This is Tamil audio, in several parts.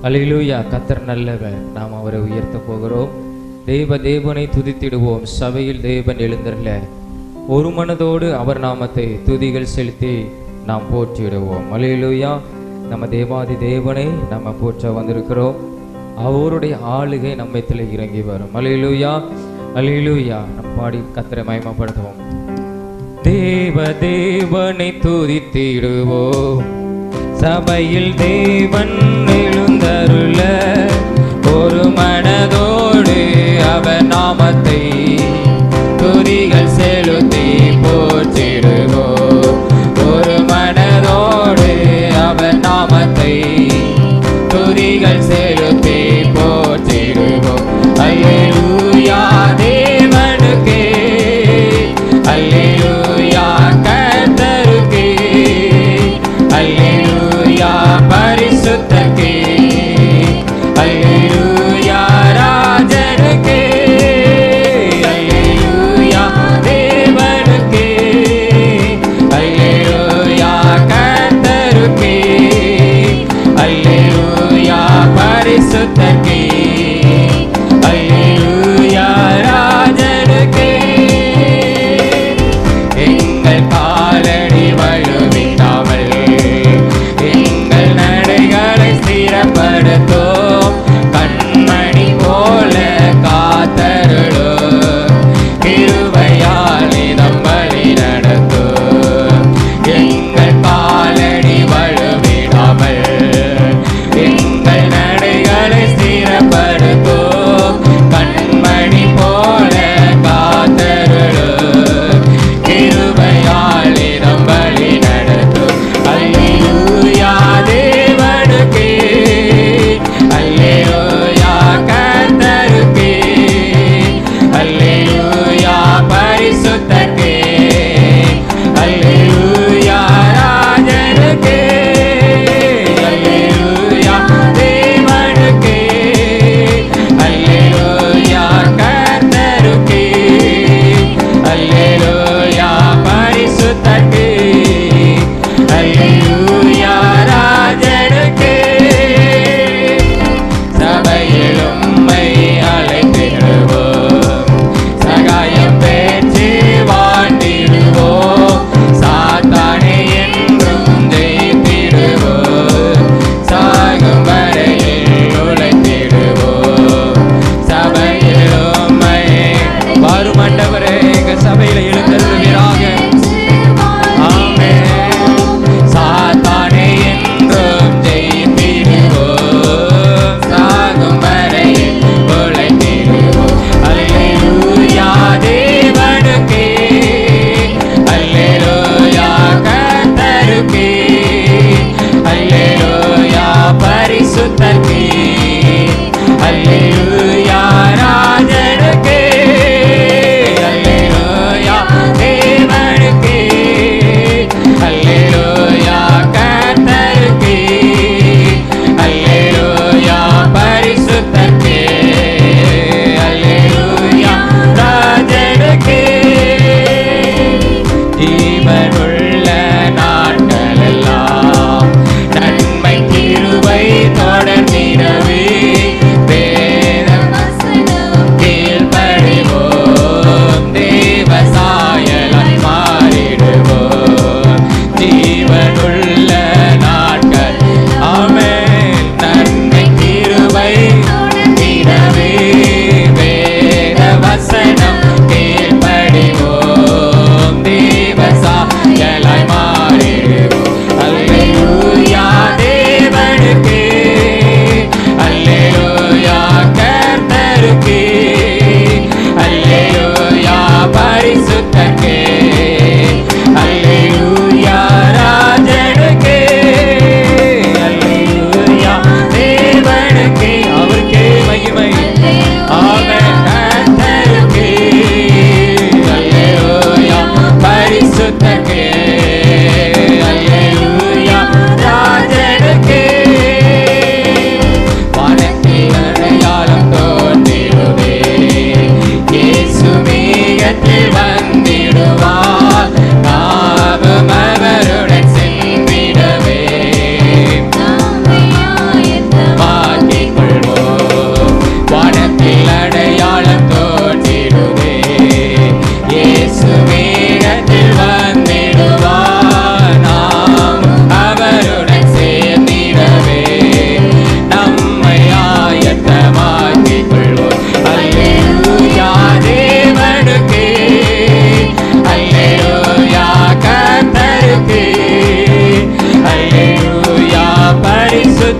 அல்லேலூயா. கர்த்தர் நல்லவர், நாம் அவரை உயர்த்த போகிறோம். தேவனை துதித்திடுவோம். சபையில் தேவன் எழுந்தருள ஒரு மனதோடு அவர் நாமத்தை துதிகள் செலுத்தி நாம் போற்றிடுவோம். அல்லேலூயா. நம்ம தேவாதி தேவனை நம்ம போற்ற வந்திருக்கிறோம். அவருடைய ஆளுகை நம்மத்தில் இறங்கி வரும். அல்லேலூயா, அல்லேலூயா. நம் பாடி கர்த்தரை மகிமைப்படுத்துவோம். தேவனை துதித்திடுவோம். சபையில் தேவன் எழுந்தருள ஒரு மனதோடு அவர் நாமத்தை துதிகள் செலுத்தி போற்றிடுவோம். ஒரு மனதோடு அவர் நாமத்தை துதிகள் செலுத்தி போற்றிடுவோம். அல்லேலூயா தேவனுக்கே, அல்லேலூயா கர்த்தருக்கே, அல்லேலூயா பரிசுத்தருக்கே, அல்லேலூயா ராஜனுக்கே, அல்லேலூயா தேவனுக்கே, அல்லேலூயா கர்த்தருக்கே, அல்லேலூயா பரிசுத்தருக்கே.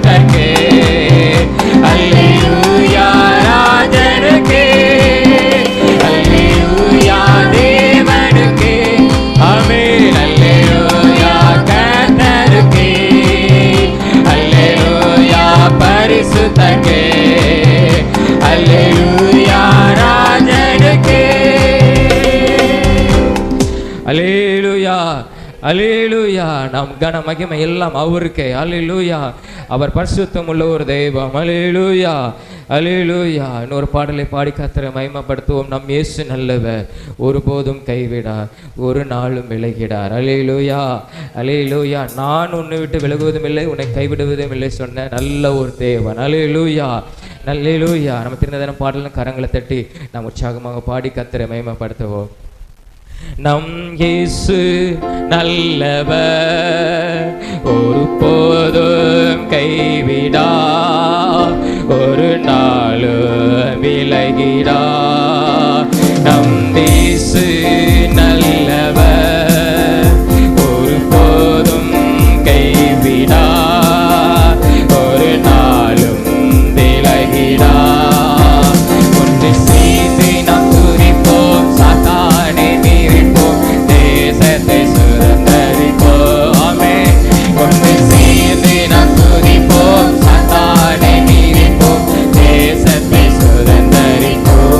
பரிசுத்தர்க்கே அல்லேலூயா ராஜனுக்கே அல்லேலூயா தேவனுக்கே ஆமென் அல்லேலூயா கர்த்தருக்கே அல்லேலூயா பரிசுத்தர்க்கே அல்லேலூயா ராஜனுக்கே அல்லேலூயா அல்லேலூயா. நாம் கன மகிமை எல்லாம் அவருக்கே. அல்லேலூயா. அவர் பரிசுத்தம் உள்ள ஒரு தெய்வம். அல்லேலூயா அல்லேலூயா. இன்னொரு பாடலை பாடி கர்த்தரை மகிமைப்படுத்துவோம். நம் இயேசு நல்லவர், ஒருபோதும் கைவிடார், ஒரு நாளும் விலகிடார். அல்லேலூயா அல்லேலூயா. நான் உன்னை விட்டு விலகுவதும் இல்லை, உன்னை கைவிடுவதும் இல்லை சொன்ன நல்ல ஒரு தேவன். அல்லேலூயா அல்லேலூயா. நம்ம திருநதனம் பாடலும் கரங்களை தட்டி நாம் உற்சாகமாக பாடி கர்த்தரை மகிமைப்படுத்துவோம். நம் இயேசு நல்லவர், ஒருபோதும் கைவிடா, ஒரு நாளும் விலகிடா. நம் இயேசு நல்லவர், ஒருபோதும் கைவிடா, ஒரு நாளும் விலகிடா. ஒன்று செய்து நாம் துதிப்போம், சாத்தானை மீறிப்போம், தேசத்தை சுதந்தரிப்போம். ஆமென். ஒன்று செய்து நாம் துதிப்போம், சாத்தானை மீறிப்போம், தேசத்தை சுதந்தரிப்போம்.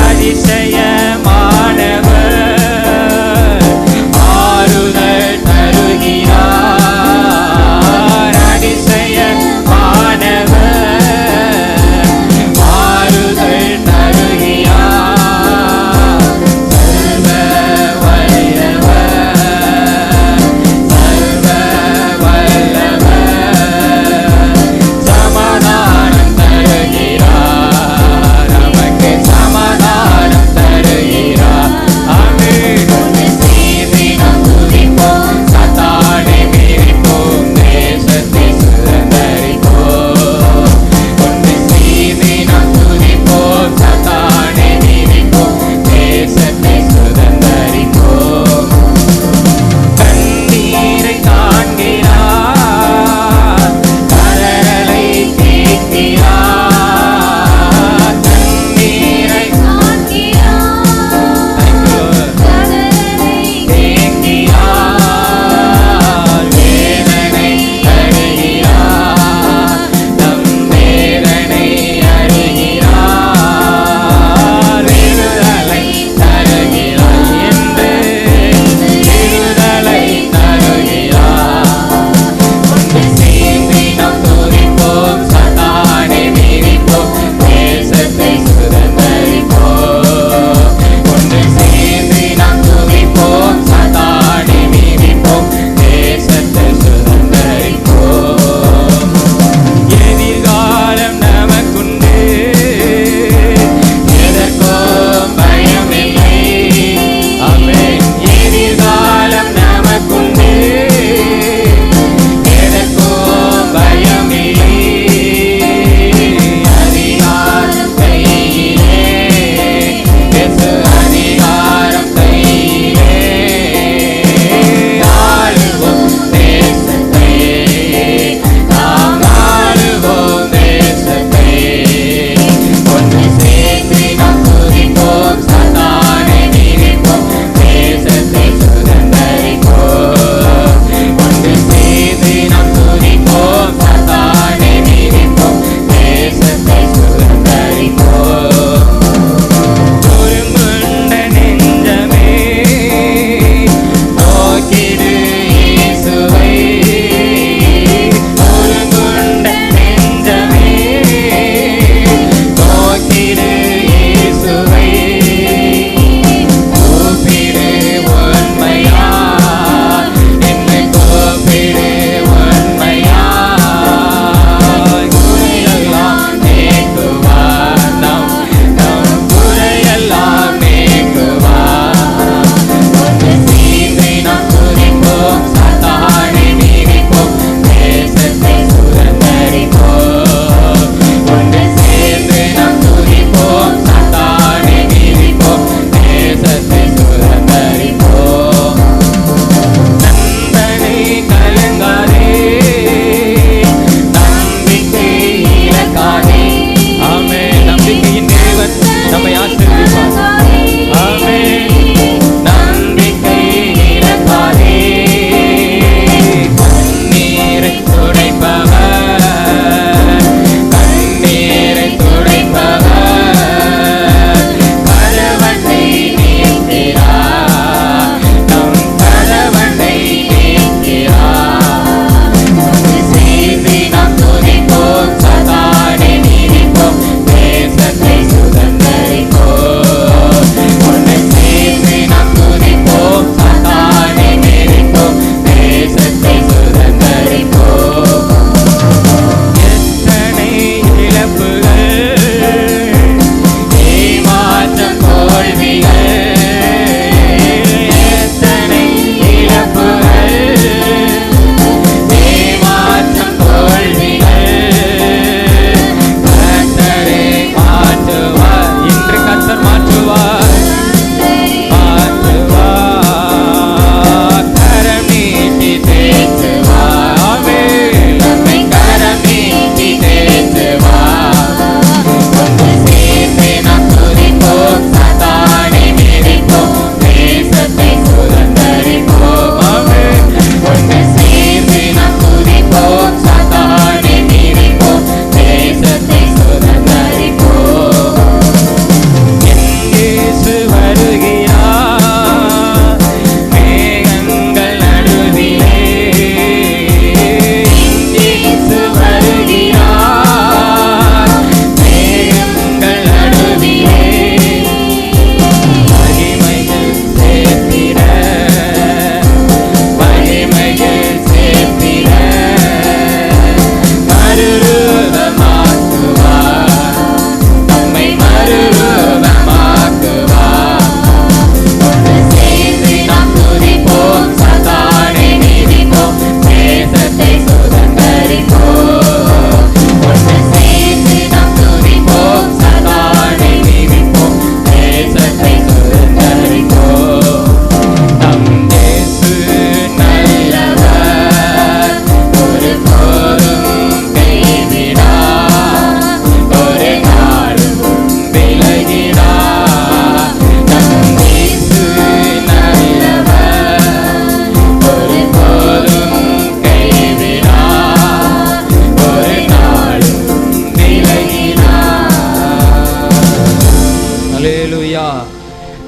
அதிசயமானவர் ஆறுதல் தருகிறார். அதிசயமானவர் ஆறுதல் தருகிறார். சர்வ வல்லவர், சர்வ வல்லவர் சமாதானம் தருகிறார். நமக்கு சமாதானம் தருகிறார். ஆமென். ஒன்று செய்து நாம் துதிப்போம், சாத்தானை மீறிப்போம், தேசத்தை சுதந்தரிப்போம். ஒன்று செய்து நாம் துதிப்போம், சாத்தானை மீறிப்போம், தேசத்தை சுதந்தரிப்போம். கண்ணீரை காண்கிறார், கதறலை கேட்கிறார். கண்ணீரை கேட்கிறார், வேதனை அறிகிறார், நம் வேதனை அறிகிறார். விடுதலை தருகிறார் என்று விடுதலை தருகிறார். ஒன்று சேர்ந்து நாம் துதிப்போம், சாத்தானை மீறிப்போம், தேசத்தை சுதந்தரிப்போம். ஒன்று சேர்ந்து நாம் துதிப்போம், சாத்தானை மீறிப்போம், தேசத்தை சுதந்தரிப்போம். எதிர்காலம் நமக்குண்டு, எதற்கும் பயமில்லை. ஆமென். எதிர்காலம் நமக்குண்டு, எதற்கும் பயமில்லை. அதிகாரம் கையிலே, இயேசு அதிகாரம் கையிலே. ஆளுவோம் தேசத்தை, நாம் ஆளுவோம் தேசத்தை. ஒன்று சேர்ந்து நாம் துதிப்போம், சாத்தானை மீறிப்போம், தேசத்தை சுதந்தரிப்போம். ஒன்று சேர்ந்து நாம் துதிப்போம், சாத்தானை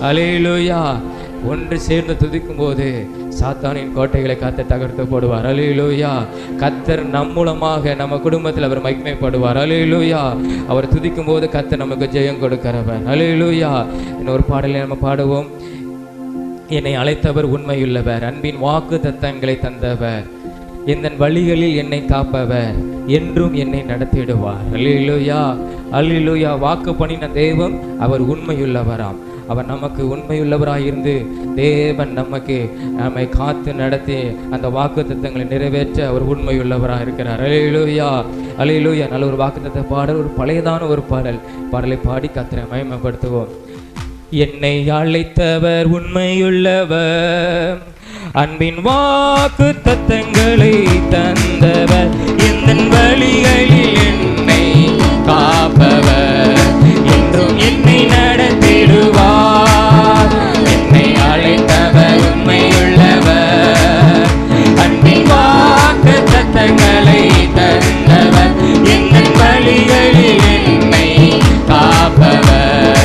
அல்லேலூயா. ஒன்று சேர்ந்து துதிக்கும் போது சாத்தானின் கோட்டைகளை கர்த்தர் தகர்த்து போடுவார். அல்லேலூயா. கர்த்தர் நம் மூலமாக நம்ம குடும்பத்தில் அவர் மகிமைப்படுவார். அல்லேலூயா. அவர் துதிக்கும் போது கர்த்தர் நமக்கு ஜெயம் கொடுக்கிறவர். அல்லேலூயா. இன்னொரு பாடலை நம்ம பாடுவோம். என்னை அழைத்தவர் உண்மையுள்ளவர், அன்பின் வாக்கு தத்தங்களை தந்தவர், இந்த வழிகளில் என்னை காப்பவர், என்றும் என்னை நடத்திடுவார். அல்லேலூயா. அல்லேலூயா. வாக்கு பண்ணின தேவன் அவர் உண்மையுள்ளவராம். அவர் நமக்கு உண்மையுள்ளவராயிருந்து தேவன் நம்மை காத்து நடத்தி அந்த வாக்கு தத்தங்களை நிறைவேற்ற அவர் உண்மையுள்ளவராக இருக்கிறார். அல்லேலூயா. அல்லேலூயா. நல்ல ஒரு வாக்கு தத்த பாடல், ஒரு பழையதான ஒரு பாடலை பாடி கர்த்தரை மகிமைப்படுத்துவோம். என்னை அழைத்தவர் உண்மையுள்ளவர், அன்பின் வாக்கு தத்தங்களை தந்தவர், இந்த வழிகளில் என்னை காப்பவர், என்றும் என்னை நடத்திடுவார். என்னை அழைத்தவர் உண்மையுள்ளவர், அன்பின் வாக்கு தத்தங்களை தந்தவர், இந்த வழிகளில் என்னை காப்பவர்,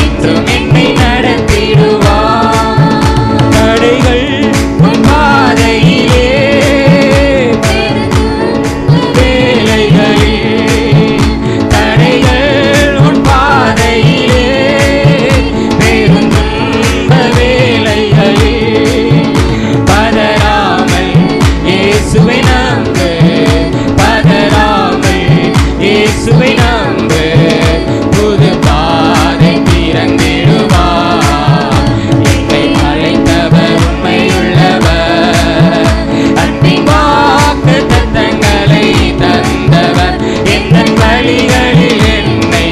என்றும் என்னை நடத்திடுவார். தடைகள் உன் பாதையிலே, வேலைகளில் தடைகள் உன் பாதையிலே, பெருந்துன்ப வேலைகளில் பதறாமல் இயேசுவை நம்பு, பதறாமல் இயேசுவை நம்பு, புது பாதை திறந்திடுவார். என்னை அழைத்தவர் உண்மையுள்ளவர், அன்பின் வாக்கு தத்தங்களை தந்தவர், எந்த வழிகளில் என்னை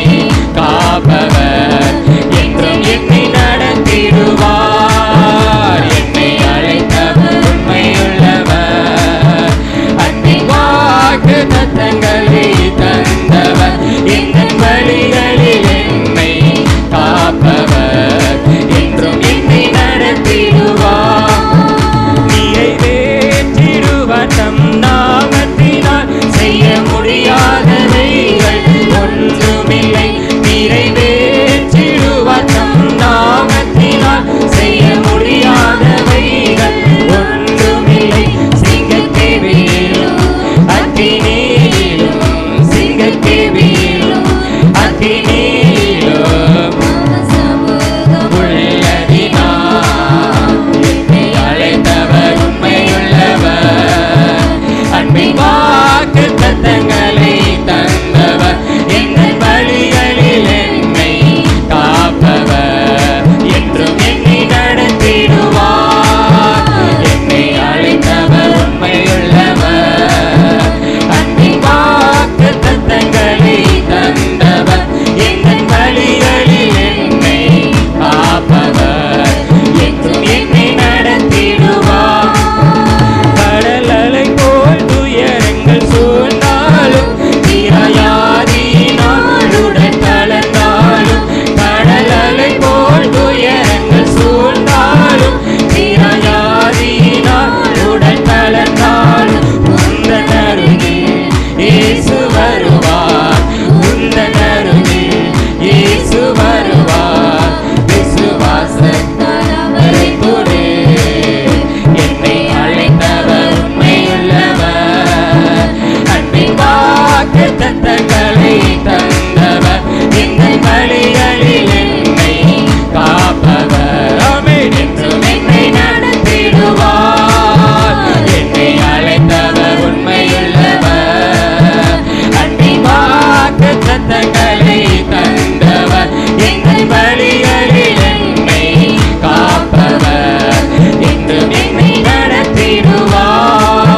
காப்பவர், என்றும் என்னை நடத்திடுவார். என்னை அழைத்தவர் உண்மையுள்ளவர், அன்பின் வாக்கு தத்தங்களை தந்தவர், எந்த வழிகளில் என்னை காப்பவர், என்றும் என்னை நடத்திடுவார். நிறைவேற்றிடுவார் தம் நாமத்தினால், செய்ய முடியாதவைகள் ஒன்றுமில்லை. நிறைவேற்றிடுவார் தம் நாமத்தினால், செய்ய முடியாதவைகள் ஒன்றுமில்லை. சிங்கத்தேவியிலும் அக்கினியிலும், சிங்கத்தேவியிலும் அக்கினியிலும் உள்ளதினால், என்னை அழைத்தவர் உண்மையுள்ளவர், அன்பின் வாக்கு தத்தங்களை தந்தவர், எங்கள் வழிகளில் என்னை காப்பவர், என்றும் என்னை நடத்திடுவார். என்னை அழைத்தவர் உண்மையுள்ளவர், அன்பின் வாக்கு தத்தங்களை தந்தவர், எங்கள் வழிகளில் என்னை காப்பவர், என்றும் என்னை நடத்திடுவார். கடல் அலை போல் துயரங்கள் சூழ்ந்தாலும், தீராயாதியினால் உடல் தளர்ந்தாலும், கடல் அலை போல் துயரங்கள் சூழ்ந்தாலும், தீராயாதியினால் உடல் தளர்ந்தாலும், உந்தன் அருகில் இயேசு வருவார், உந்தன் அருகில் இயேசு வருவார். விசுவாசத்தால் அவரை தொடு, என்னை அழைத்தவர் உண்மையுள்ளவர், அன்பின் வாக்கு தத்தங்களை தந்தவர், எங்கள் வழிகளில் என்னை காப்பவர், ஆமென், என்றும் என்னை நடத்திடுவார். என்னை அழைத்தவர் உண்மையுள்ளவர், அன்பின் வாக்கு தத்தங்களை தந்தவர், எங்கள் வழிகளில் என்னை காப்பவர், என்றும் என்னை நடத்திடுவார்.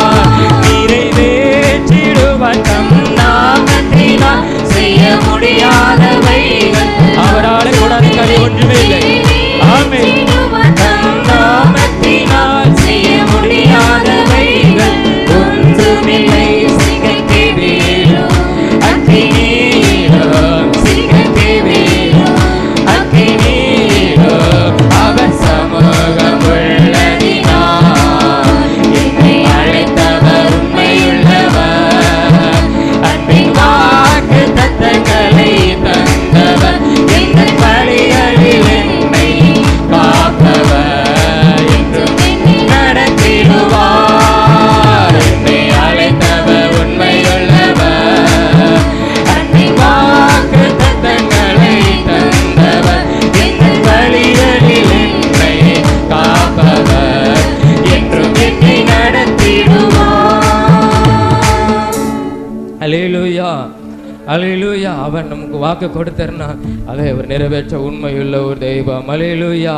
நிறைவேற்றிடுவார் தம் நாமத்தினால், செய்ய முடியாதவைகள் அவரால் கூடாத காரியம் ஒன்றுமே இல்லை. ஆமென். தம் நாமத்தினால் செய்ய முடியாதவைகள் ஒன்றுமில்லை. சிங்கத்தேவியிலும் அக்கினியிலும், சிங்கத்தேவியிலும் அக்கினியிலும் அவர் சமூகம் உள்ளதினால், என்னை அழைத்தவர் உண்மையுள்ளவர், அன்பின் வாக்கு தத்தங்களை அல்லேலூயா, அல்லேலூயா. அவன் நமக்கு வாக்கு கொடுத்தர்னா அதை அவர் நிறைவேற்ற உண்மையுள்ள ஒரு தெய்வம். அல்லேலூயா,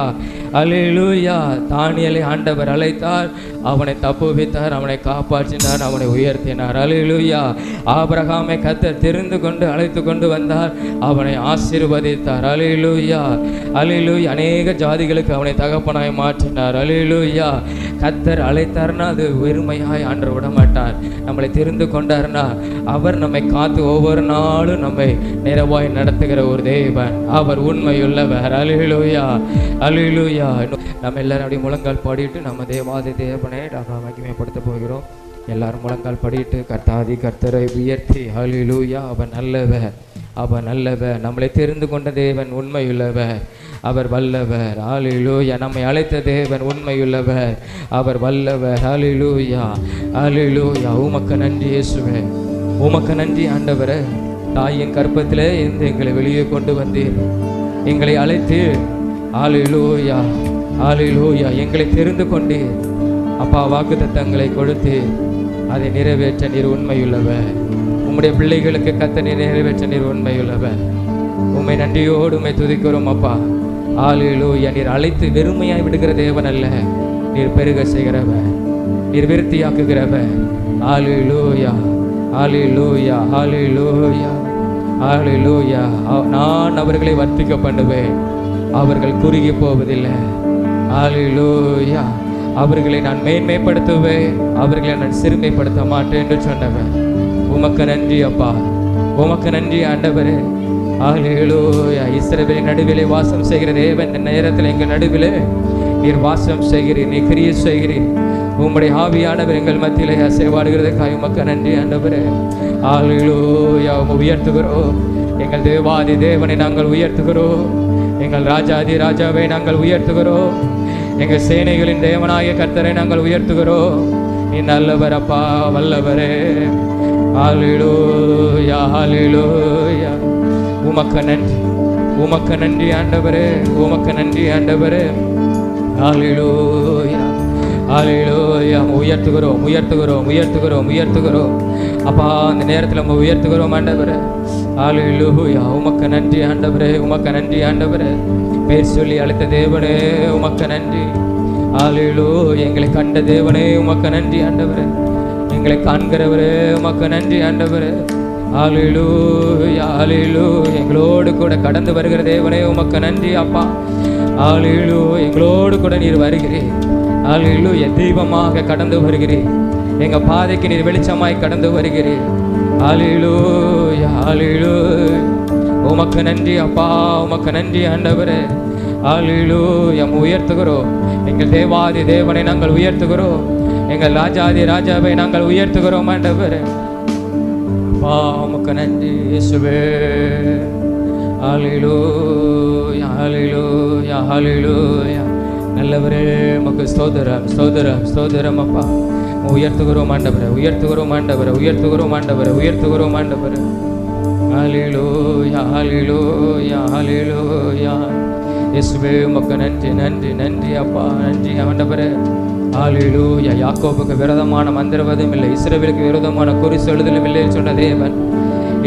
அல்லேலூயா. தானியேலை ஆண்டவர் அழைத்தார், அவனை தப்புவித்தார், அவனை காப்பாற்றினார், அவனை உயர்த்தினார். அல்லேலூயா. ஆபிரகாமை கர்த்தர் தெரிந்து கொண்டு அழைத்து கொண்டு வந்தார், அவனை ஆசீர்வதித்தார். அல்லேலூயா, அல்லேலூயா. அநேக ஜாதிகளுக்கு அவனை தகப்பனாய் மாற்றினார். அல்லேலூயா. கர்த்தர் அழைத்தார்னா அது வெறுமையாய் ஆண்டவர் விட மாட்டார். நம்மளை தெரிந்து கொண்டார்னா அவர் நம்மை காத்து ஒவ்வொரு நாளும் நம்மை நிறைவாய் நடத்துகிற ஒரு தேவன். அவர் உண்மையுள்ளவர். அல்லேலூயா, அல்லேலூயா. நம்ம எல்லாரும் அப்படி முழங்கால் பாடிட்டு நம்ம தேவாதி தேவனை நாம் மகிமைப்படுத்த போகிறோம். எல்லாரும் முழங்கால் பாடிட்டு கர்த்தாதி கர்த்தரை உயர்த்தி அல்லேலூயா. அவர் நல்லவர், அவர் நல்லவர். நம்மளை தெரிந்து கொண்ட தேவன் உண்மையுள்ளவர், அவர் வல்லவர். அல்லேலூயா. நம்மை அழைத்த தேவன் உண்மையுள்ளவர், அவர் வல்லவர். அல்லேலூயா, அல்லேலூயா. உமக்கு நன்றி இயேசுவே, உமக்கு நன்றி ஆண்டவரே. தாயின் கற்பத்திலே இருந்து எங்களை வெளியே கொண்டு வந்தீர், எங்களை அழைத்து அல்லேலூயா, அல்லேலூயா. எங்களை தெரிந்து கொண்டீர் அப்பா. வாக்குத்தத்தங்களை கொடுத்து அதை நிறைவேற்ற நீர் உண்மையுள்ளவர். உம்முடைய பிள்ளைகளுக்கு கர்த்தர் நிறைவேற்ற நீர் உண்மையுள்ளவர். உம்மை நன்றியோடு உம்மை துதிக்கிறோம் அப்பா. அல்லேலூயா. நீர் அழைத்து வெறுமையாய் விடுகிற தேவன் அல்ல, நீர் பெருக செய்கிறவர், நீர் விருத்தியாக்குகிறவர். அல்லேலூயா, அல்லேலூயா, அல்லேலூயா, அல்லேலூயா. நான் அவர்களை வர்த்திக்க பண்ணுவேன், அவர்கள் குறுகி போவதில்லை. அல்லேலூயா. அவர்களை நான் மேன்மைப்படுத்துவேன், அவர்களை நான் சிறுமைப்படுத்த மாட்டேன் என்று சொன்னவன். உமக்கு நன்றி அப்பா, உமக்கு நன்றி ஆண்டவரே. அல்லேலூயா. இஸ்ரவேலின் நடுவிலே வாசம் செய்கிற தேவன் இந்த நேரத்தில் எங்கள் நடுவிலே நீர் வாசம் செய்கிறீர், நீர் கிரியை செய்கிறீர். உம்முடைய ஆவியானவர் எங்கள் மத்தியிலே அசைவாடுகிறதுக்காக உமக்கு நன்றி ஆண்டவரே. அல்லேலூயா. உயர்த்துகிறோம் எங்கள் தேவாதி தேவனை நாங்கள் உயர்த்துகிறோம், எங்கள் ராஜாதி ராஜாவை நாங்கள் உயர்த்துகிறோம், எங்கள் சேனைகளின் தேவனாகிய கர்த்தரை நாங்கள் உயர்த்துகிறோம். நீ நல்லவர் அப்பா, வல்லவரே. அல்லேலூயா, அல்லேலூயா. உமக்கு நன்றி, உமக்கு நன்றி ஆண்டவரே, உமக்கு நன்றி ஆண்டவரே. அல்லேலூயா, அல்லேலூயா. உயர்த்துகிறோம், உயர்த்துகிறோம், உயர்த்துகிறோம், உயர்த்துகிறோம் அப்பா. அந்த நேரத்தில் நம்ம உயர்த்துகிறோம் ஆண்டவரே. அல்லேலூயா. உமக்கு நன்றி ஆண்டவரே, உமக்கு நன்றி ஆண்டவரே. பேர் சொல்லி அழைத்த தேவனே உமக்கு நன்றி. அல்லேலூயா. எங்களை கண்ட தேவனே உமக்கு நன்றி ஆண்டவரே, எங்களை காண்கிறவரே உமக்கு நன்றி ஆண்டவரே. அல்லேலூயா, அல்லேலூயா. எங்களோடு கூட கடந்து வருகிற தேவனே உமக்கு நன்றி அப்பா. அல்லேலூயா. எங்களோடு கூட நீர் வருகிறீர். அல்லேலூயா. தீபமாக கடந்து வருகிறீர், எங்க பாதைக்கு நீர் வெளிச்சமாய் கடந்து வருகிறீர். அல்லேலூயா, அல்லேலூயா. உமக்கு நன்றி அப்பா, உமக்கு நன்றி ஆண்டவரே. அல்லேலூயா. உயர்த்துகிறோம் எங்கள் தேவாதி தேவனை நாங்கள் உயர்த்துகிறோம், எங்கள் ராஜாதி ராஜாவை நாங்கள் உயர்த்துகிறோம் ஆண்டவரே. அப்பா உமக்கு நன்றி இயேசுவே. அல்லேலூயா, அல்லேலூயா, அல்லேலூயா. நல்லவரே உமக்கு ஸ்தோத்திரம், ஸ்தோத்திரம், ஸ்தோத்திரம் அப்பா. உயர்த்துகிறோம் ஆண்டவரே, உயர்த்துகிறோம் ஆண்டவரே, உயர்த்துகிறோம் ஆண்டவரே, உயர்த்துகிறோம் ஆண்டவரே. அல்லேலூயா, அல்லேலூயா, அல்லேலூயா. இயேசுவே உமக்கு நன்றி, நன்றி, நன்றி அப்பா, நன்றி ஆண்டவரே. அல்லேலூயா. யாக்கோபுக்கு விரோதமான மந்திரவாதம் இல்லை, இஸ்ரவேலுக்கு விரோதமான குறி எழுதலும் இல்லை சொன்ன தேவன்.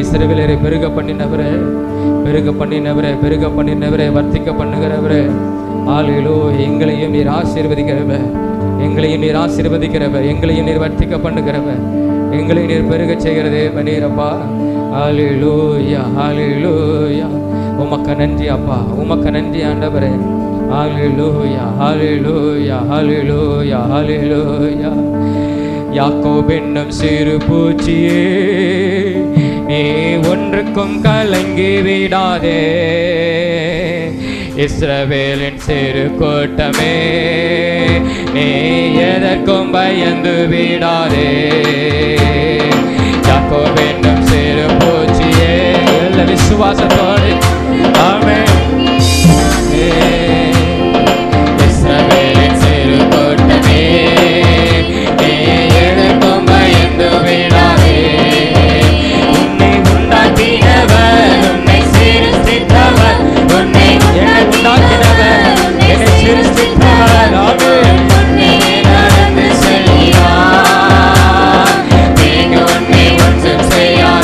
இஸ்ரவேலரை பெருக பண்ணினவரே, பெருக பண்ணினவரே, பெருக பண்ணினவரே, வர்த்திக்க பண்ணுகிறவரே. அல்லேலூயா. எங்களையும் நீர் ஆசீர்வதிக்கிறவர், எங்களையும் நீர் ஆசீர்வதிக்கிறவர், எங்களையும் நீர் வர்த்திக்க பண்ணுகிறவர், எங்களையும் நீர் பெருக செய்கிறதே நீரப்பா. அல்லேலூயா, அல்லேலூயா. உமக்கு நன்றி அப்பா, உமக்கு நன்றி ஆண்டவரே. அல்லேலூயா, அல்லேலூயா, அல்லேலூயா, அல்லேலூயா. யாக்கோபு என்னும் சிறு பூச்சியே, நீ ஒன்றுக்கும் கலங்கி விடாதே. இஸ்ரவேலின் சிறு கூட்டமே, நீ எதற்கும் பயந்து விடாதே. யாக்கோபு என்னும் சிறு பூச்சியே, எல்லா விசுவாசத்தோடு ஆமென். இஸ்ரவேலின் சிறு கூட்டமே, நீ எதற்கும் பயந்து விடாதே. உன்னை உண்டாக்கினவர், உன்னை சிருஷ்டித்தவர், உன்னை உண்டாக்கினவர், என்னை சிருஷ்டித்தவர். ஆமென். உன்னை நடந்து செல்கிறார், நீங்க உன்னை ஒன்றும் செய்யார்.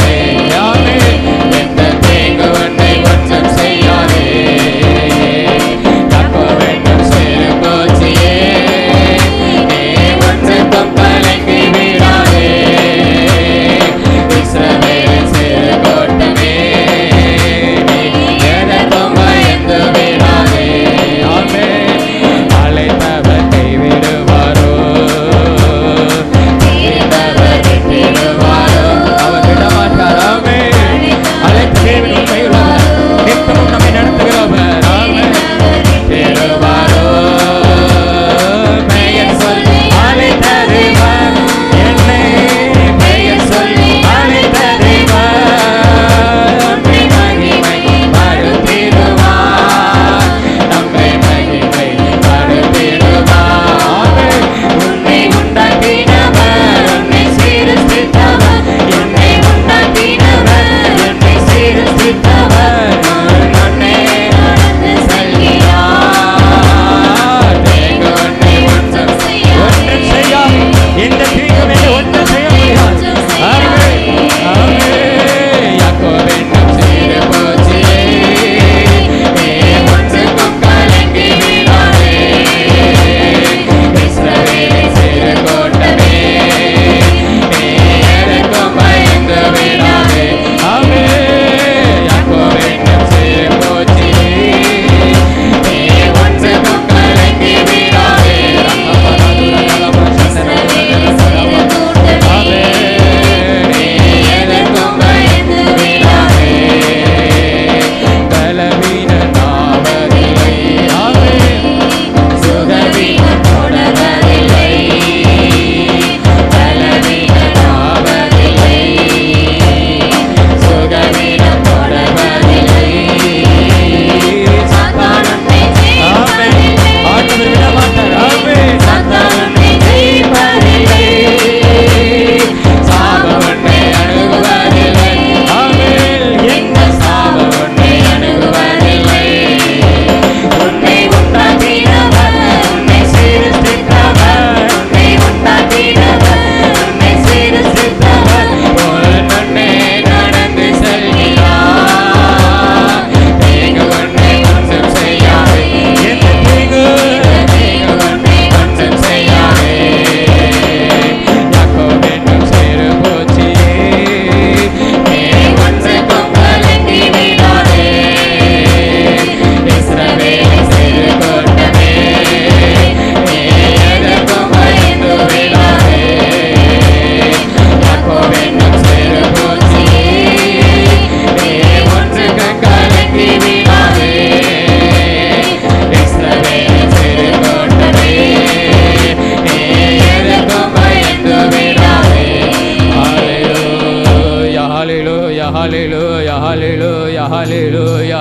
ஹalleluya ஹalleluya ஹalleluya ஹalleluya.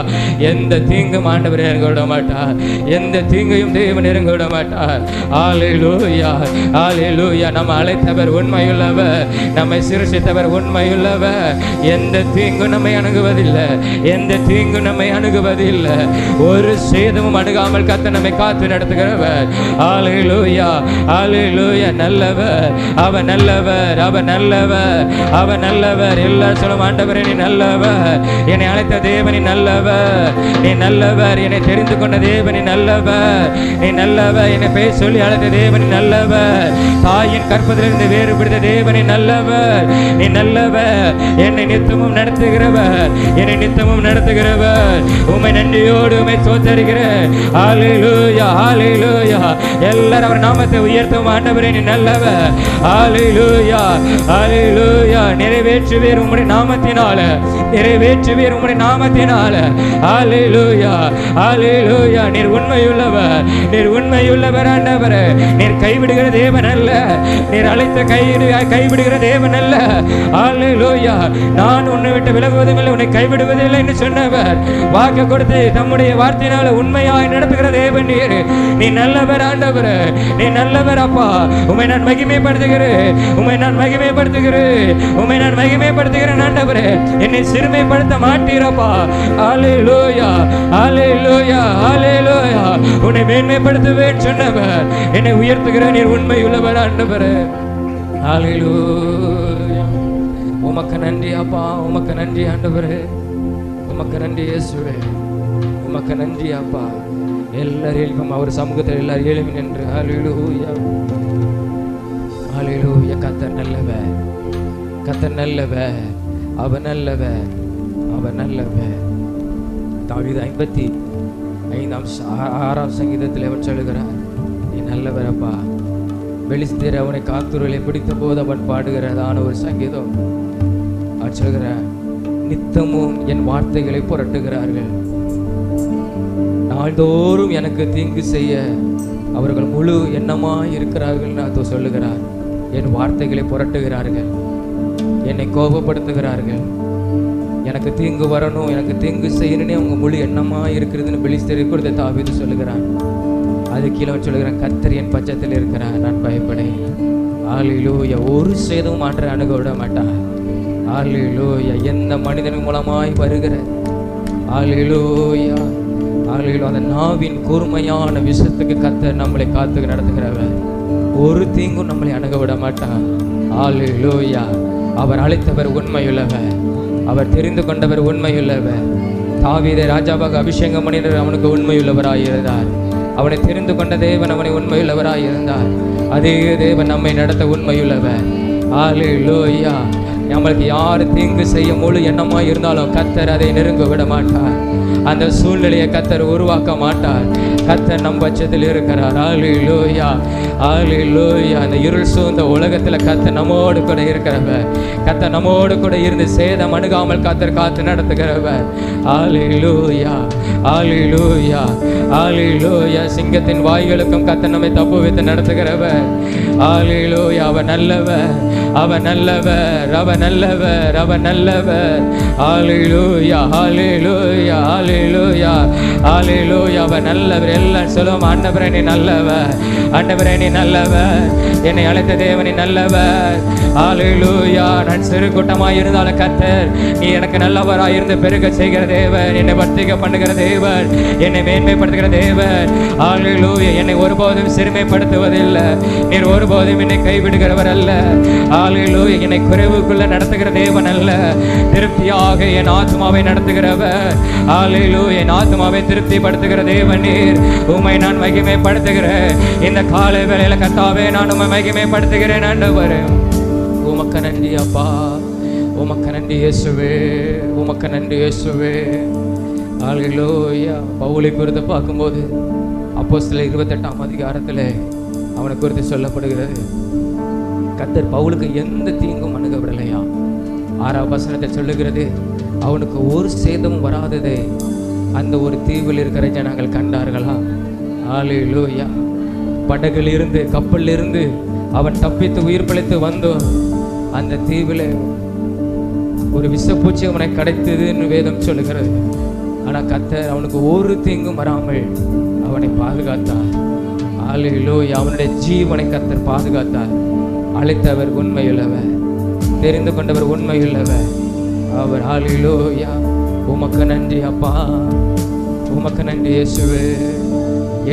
எந்த தீங்கும் ஆண்டவர் இறங்க விட மாட்டார், எந்த தீங்கையும் தேவன் இறங்க விட மாட்டார். ஹalleluya ஹalleluya. நம்ம அழைத்தவர் உண்மையுள்ளவர், நம்மை சிருஷ்டித்தவர் உண்மையுள்ளவர். எந்த தீங்கும் நம்மை அணுகுவதில்லை, எந்த தீங்கும் நம்மை அணுகுவதில்லை. ஒரு சேதமும் அணுகாமல் கர்த்தர் நம்மை காத்து நடத்துகிறவர். ஹalleluya ஹalleluya. நல்லவர், அவர் நல்லவர், அவர் நல்லவர், அவர் நல்லவர். எல்லாரும் சொல்லும், ஆண்டவரே நீ நல்லவர், என்னை அழைத்த தேவனி நல்லவர், நீ நல்லவர், என்னை தெரிந்து கொண்ட தேவனி நல்லவர், நீ நல்லவர், என்னை பேர் சொல்லி அழைத்த தேவனி நல்லவர், தாயின் கற்பதிலிருந்து வேறுபடுத்த தேவனி நல்லவர், நீ நல்லவர், என்னை நித்தமும் நடத்துகிறவர், என்னை நித்தமும் நடத்துகிறவர். உம்மை நன்றியோடு உம்மை ஸ்தோத்திரிக்கிறேன். ஹalleluya ஹalleluya. எல்லாரும் அவர் நாமத்தை உயர்த்தும். ஆண்டவரே நீ நல்லவர். ஹalleluya ஹalleluya. நிறைவேற்றுவீர் உம்முடைய நாமத்தினால, நிறைவேற்றுவீர் உம்முடைய நாமத்தினால. ஹalleluya ஹalleluya. நீர் உண்மையுள்ளவர், நீர் உண்மையுள்ளவர் ஆண்டவரே. நீர் கைவிடுகிற தேவன் அல்ல, நீர் அழைத்த கைவிடுகிற தேவன் அல்ல. ஹalleluya. நான் உன்னை விட்டு விலகுவதும் இல்லை, உன்னை கைவிடுவதில்லை என்று சொன்னவர், வாக்கு கொடுத்து தம்முடைய வார்த்தையினால உண்மையாய் நடத்துகிற தேவன் நீர். நீ நல்லவர் ஆண்டவரே, நீ நல்லவர் அப்பா. உம்மை நான் மகிமைப்படுத்துகிறேன், உம்மை நான் மகிமைப்படுத்துகிறேன், உம்மை நான் மகிமைப்படுத்துகிறேன் ஆண்டவரே. என்னை சிறுமைப்படுத்த மாட்டீரப்பா. ஹalleluya ஹalleluya ஹalleluya. உன்னை மேன்மைப்படுத்துவேன் சொன்னவர், என்னை உயர்த்துகிற நீர் உண்மை உள்ளவர் ஆண்டவரே. ஹalleluya. உமக்கு நன்றி அப்பா, உமக்கு நன்றி ஆண்டவரே, உமக்கு நன்றி இயேசுவே, உமக்கு நன்றி அப்பா. எல்லாரும் அவர் சமூகத்தில் எல்லாரும் எழுப்பி நின்று ஹalleluya ஹalleluya. கர்த்தர் நல்லவர், கர்த்தர் நல்லவர், அவர் நல்லவர், அவர் நல்லவர். தாவீது 55 சங்கீதத்தில் அவன் சொல்லுகிறார், நீ நல்லவர் அப்பா. பெலிஸ்தர் அவனை காத்தூரிலே பிடித்த போது அவன் பாடுகிறதான ஒரு சங்கீதம். அவன் சொல்கிறார், நித்தமும் என் வார்த்தைகளை புரட்டுகிறார்கள், நாள்தோறும் எனக்கு தீங்கு செய்ய அவர்கள் முழு எண்ணமாய் இருக்கிறார்கள். நான் சொல்லுகிறார், என் வார்த்தைகளை புரட்டுகிறார்கள், என்னை கோபப்படுத்துகிறார்கள், எனக்கு தீங்கு வரணும், எனக்கு தீங்கு செய்யணும்னே அவங்க முழு எண்ணமாக இருக்கிறதுன்னு பெலிஸ்தரை கொடுத்த தாவீது சொல்லுகிறான். அது கீழே சொல்லுகிறான், கர்த்தர் என் பட்சத்தில் இருக்கிறார், நான் பயப்படேன். ஹalleluya. ஒரு சேதமும் மாற்ற அணுக விட மாட்டார். ஹalleluya. எந்த மனிதன் மூலமாய் வருகிற ஹalleluya ஹalleluya அந்த நாவின் கூர்மையான விஷயத்துக்கு கர்த்தர் நம்மளை காத்து நடத்துகிறவர். ஒரு தீங்கும் நம்மளை அணுக விட மாட்டார். ஹalleluya. அவர் அழைத்தவர் உண்மையுள்ளவர், அவர் தெரிந்து கொண்டவர் உண்மையுள்ளவர். தாவீதை ராஜாவாக அபிஷேகம் பண்ணினர், அவனுக்கு உண்மையுள்ளவராயிருந்தார். அவனை தெரிந்து கொண்ட தேவன் அவனை உண்மையுள்ளவராயிருந்தார். அதே தேவன் நம்மை நடத்த உண்மையுள்ளவர். ஹalleluya. நம்மளுக்கு யார் தீங்கு செய்ய முழு எண்ணமாக இருந்தாலும் கர்த்தர் அதை நெருங்க விட மாட்டார். அந்த சூழ்நிலையை கர்த்தர் உருவாக்க மாட்டார். கர்த்தர் நம் பட்சத்தில் இருக்கிறார். ஹalleluya ஹalleluya. அந்த இருள் சூழ்ந்த உலகத்தில் கர்த்தர் நம்மோடு கூட இருக்கிறவர், கர்த்தர் நம்மோடு கூட இருந்து சேதம் அணுகாமல் கர்த்தர் காத்து நடத்துகிறவர். ஹalleluya ஹalleluya ஹalleluya. சிங்கத்தின் வாய்களுக்கும் கர்த்தர் நம்மை தப்புவித்து நடத்துகிறவர். ஹalleluya. அவர் நல்லவர், அவர் நல்லவர், அவர் நல்லவர், அவர் நல்லவர். ஹalleluya ஹalleluya ஹalleluya ஹalleluya. அவர் நல்லவர். எல்லாம் சொல்லுவோம், ஆண்டவரே நீ நல்லவர், ஆண்டவரே நீ நல்லவர், என்னை அழைத்த தேவனே நல்லவர். ஹalleluya. நான் சிறு கூட்டமாய் இருந்தாலும் கர்த்தர் நீ எனக்கு நல்லவராய் இருந்து பெருக செய்கிற தேவன், என்னை வர்த்திக்க பண்ணுகிற தேவன், என்னை மேன்மைப்படுத்துகிற தேவன். ஹalleluya. என்னை ஒருபோதும் சிறுமைப்படுத்துவதில்லை, நீர் ஒருபோதும் என்னை கைவிடுகிறவர் அல்ல. ஹalleluya. என்னை குறைவுக்குள்ள நடத்துகிற தேவன் அல்ல, திருப்தியாக என் ஆத்மாவை நடத்துகிறவர். ஹalleluya. என் ஆத்மாவை திருப்திப்படுத்துகிற தேவன் நீர். உம்மை நான் மகிமைப்படுத்துகிறேன். இந்த காலை வேளையில கர்த்தாவே நான் உம்மை மகிமைப்படுத்துகிறேன் ஆண்டவரே. உமக்கு நன்றி அப்பா, உமக்கு நன்றி இயேசுவே, உமக்கு நன்றி இயேசுவே. ஹalleluya. பவுலை குறித்து பார்க்கும்போது அப்போஸ்தலர் 28ஆம் அதிகாரத்தில் அவனை குறித்து சொல்லப்படுகிறது, கர்த்தர் பவுலுக்கு எந்த தீங்கும் அணுக விடலையா. 6ஆம் வசனத்தை சொல்லுகிறது, அவனுக்கு ஒரு சேதமும் வராததை அந்த ஒரு தீவில் இருக்கிற ஜனங்கள் கண்டார்களா. ஹalleluya. படகில் இருந்து கப்பலில் இருந்து அவன் தப்பித்து உயிர் பிழைத்து வந்தோம். அந்த தீவில் ஒரு விஷப்பூச்சி அவனை கடைத்ததுன்னு வேதம் சொல்லுகிறது. ஆனால் கர்த்தர் அவனுக்கு ஒரு தீங்கும் வராமல் அவனை பாதுகாத்தார். ஹல்லேலூயா. அவனுடைய ஜீவனை கர்த்தர் பாதுகாத்தார். அழைத்தவர் உண்மையுள்ளவர், தெரிந்து கொண்டவர் உண்மையுள்ளவர் அவர். ஹல்லேலூயா. உமக்கு நன்றி அப்பா, உமக்கு நன்றி இயேசுவே.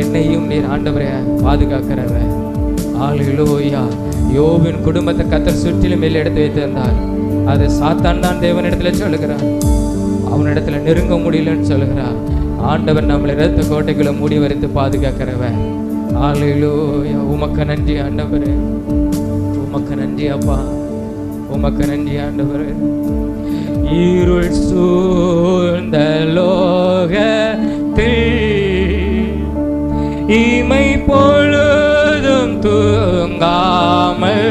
என்னையும் நீர் ஆண்டவரை பாதுகாக்கிறவர். ஹல்லேலூயா. யோபின் குடும்பத்தை கர்த்தர் சுற்றிலும் மேல் எடுத்து வைத்திருந்தார். அது சாத்தான் தான் தேவனிடத்துல சொல்லுகிறார், அவனிடத்துல நெருங்க முடியலன்னு சொல்லுகிறார். ஆண்டவர் நம்மளை இரத்த கோட்டைக்குள்ள மூடி வரைத்து பாதுகாக்கிறவர். ஹல்லேலூயா. உமக்கு நன்றி ஆண்டவரே, உமக்கு நன்றி அப்பா, உமக்கு நன்றி ஆண்டவரே. இருள் சூழ்ந்த லோகத்தில் இமை பொழுதும் தூங்காமல்,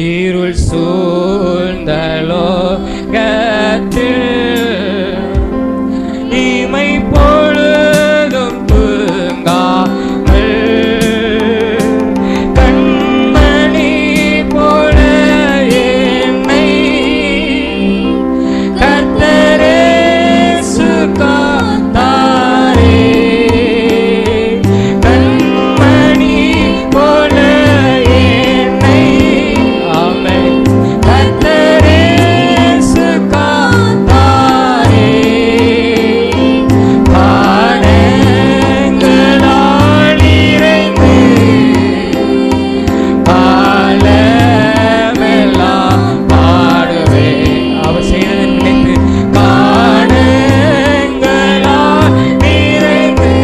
இருள் சூழ்ந்த லோகத்தில் இமை பொழுதும் தூங்காமல், கண்மணி போல என்னை கர்த்தரே சுகாத்தாரே. கண்மணி போல என்னை ஆமென் கர்த்தரே சுகாத்தாரே. பாடங்களால் இறைந்து காலமெல்லாம் பாடுவேன் அவர் செய்ததை நினைத்து. காலங்களால் நிறைந்து